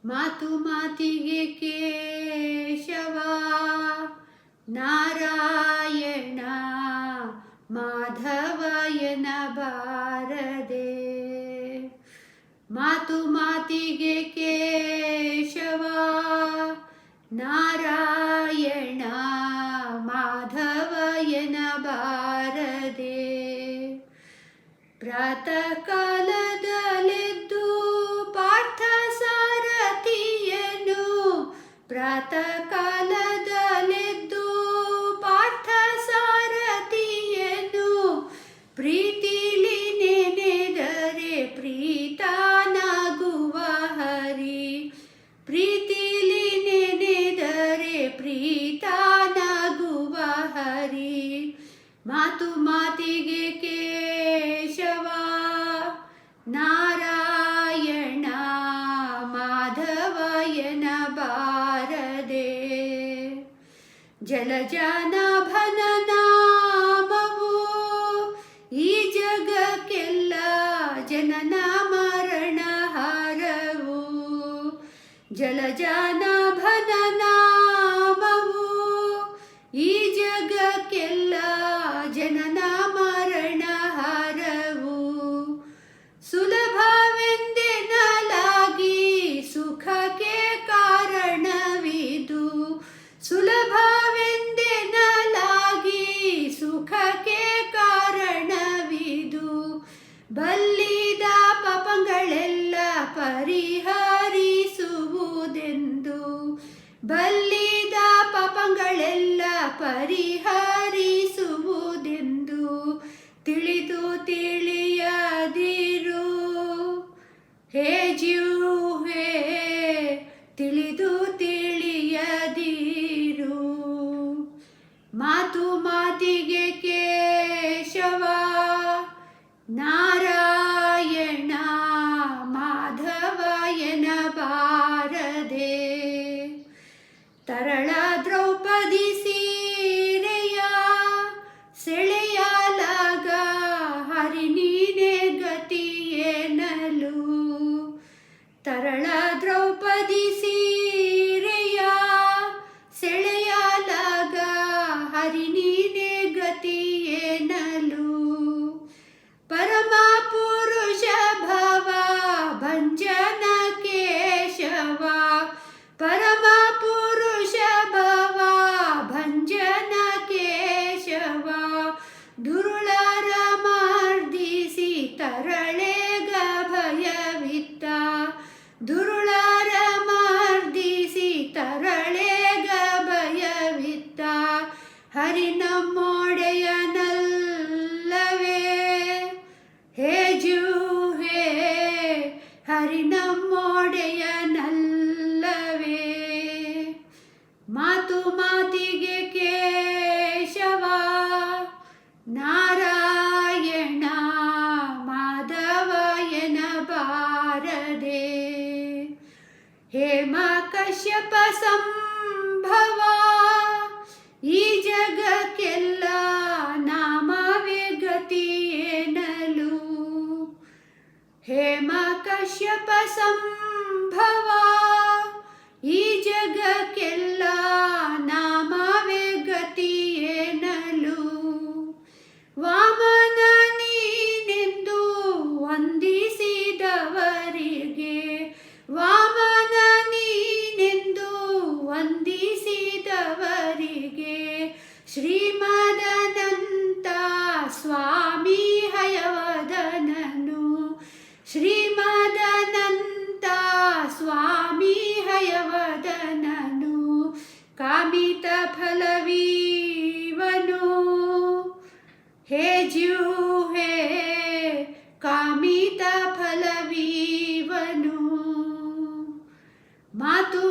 ಮಾತು ಮಾತಿಗೆ ಕೇಶವ ನಾರಾಯಣ ಮಾಧವಯನ ಬಾರದೆ. ಮಾತು ಮಾತಿಗೆ ಕೇಶವ ನಾರಾಯಣ ಮಾಧವಯನ ಬಾರದೆ. ಪ್ರಾತಃ ಕಾಲದಲ್ಲೆದ್ದು ಪಾರ್ಥ ಸಾರಥಿಯನು, ಪ್ರಾತಃ ಕಾಲದಲ್ಲೆದ್ದು ಪಾರ್ಥ ಸಾರಥಿಯನು, ಪ್ರೀತಿಲಿ ನೆನೆದರೆ ಪ್ರೀತನಾಗುವ ಹರಿ, ಪ್ರೀತಿಲಿ ನೆನೆದರೆ ಪ್ರೀತನಾಗುವ ಹರಿ. ಮಾತು ಮಾತಿಗೆ ಕೇಶವ ನಾರಾಯಣ ಮಾಧವಯನ ಬಾರದೆ. ಜಲಜಾನಾಭನ ನಾಮವು ಈ ಜಗಕ್ಕೆಲ್ಲ ಜನನ ಮರಣ ಹಾರವು. ಜಲಜಾನಾಭನ ನಾಮವು ಈ ಜಗಕ್ಕೆಲ್ಲ ಜನನ ಮರಣ ಹಾರವು. ಸುಲಭವೆಂದೆನ್ನಲಾಗಿ ಸುಖಕ್ಕೆ ಕಾರಣವಿದು, ಸುಲಭವೆಂದೆನ್ನಲಾಗಿ ಸುಖಕ್ಕೆ ಕಾರಣವಿದು. ಬಲ್ಲಿದ ಪಾಪಗಳೆಲ್ಲ ಪರಿಹರಿಸುವುದೆಂದು, ಬಲ್ಲಿದ ಪಾಪಗಳೆಲ್ಲ ಪರಿಹರಿಸುವುದೆಂದು. ತಿಳಿದು ತಿಳಿಯದಿರು ಹೇ ಜಿಹ್ವೆ, ತಿಳಿದು ತಿಳಿಯದಿರು. ಮಾತು ಮಾತಿಗೆ ಕೇಶವ ನಾರಾಯಣ ಮಾಧವಯನ ಬಾರದೆ. ತರಳ ದ್ರೌಪದಿ ಸೀರೆಯ ಸೆಳೆಯಲಾಗ ಹರಿ ನೀನೆ ಗತಿಯೇನಲು. ತರಳ ದ್ರೌಪದಿ ಸೀರೆಯ ಸೆಳೆಯಲಾಗ ಹರಿ ನೀನೆ ಗತಿಯೇನಲು. ಪರಮ ಪುರುಷ ಭವ ಭಂಜನ ಕೇಶವ, ಪರಮ ಪುರುಷ ಭವ ಭಂಜನ ಕೇಶವ. ದುರುಳರ ಮರ್ದಿಸಿ ತರಳೆಗ ಭಯವಿತ್ತ, ದುರುಳರ ಮರ್ದಿಸಿ ತರಳೆಗ ಭಯವಿತ್ತ. ಹರಿ ನಮ್ಮೊಡೆಯನಲ್ಲವೇ ಹೇ ಜಿಹ್ವೆ, ಹರಿ ನಮ್ಮೊಡೆಯನಲ್ಲವೇ. ಮಾತು ಮಾತಿಗೆ ಕೇಶವ ನಾರಾಯಣ ಮಾಧವಯನ ಬಾರದೆ. ಹೇಮ ಕಶ್ಯಪ ಸಂಭವ ಈ ಜಗಕ್ಕೆಲ್ಲ ನಾಮವೇ ಗತಿಯೇನಲು. ಹೇಮ ಕಶ್ಯಪ ಸಂಭವ ಈ ಜಗಕ್ಕೆಲ್ಲ ನಾಮವೇ ಗತಿಯೇನಲು. ವಾಮನ ನೀನೆಂದು ವಂದಿಸಿದವರಿಗೆ, ವಾಮನ ನೀನೆಂದು ವಂದಿಸಿದವರಿಗೆ. ಶ್ರೀಮದನಂತ ಸ್ವಾಮಿ ಹಯವದನನು, ಶ್ರೀಮದನಂತ ಸ್ವಾಮಿ ಹಯವದನನು. ಕಾಮಿತ ಫಲವೀವನು ಹೇ ಜಿಹ್ವೆ, ಕಾಮಿತ ಫಲವೀವನು. ಮಾತು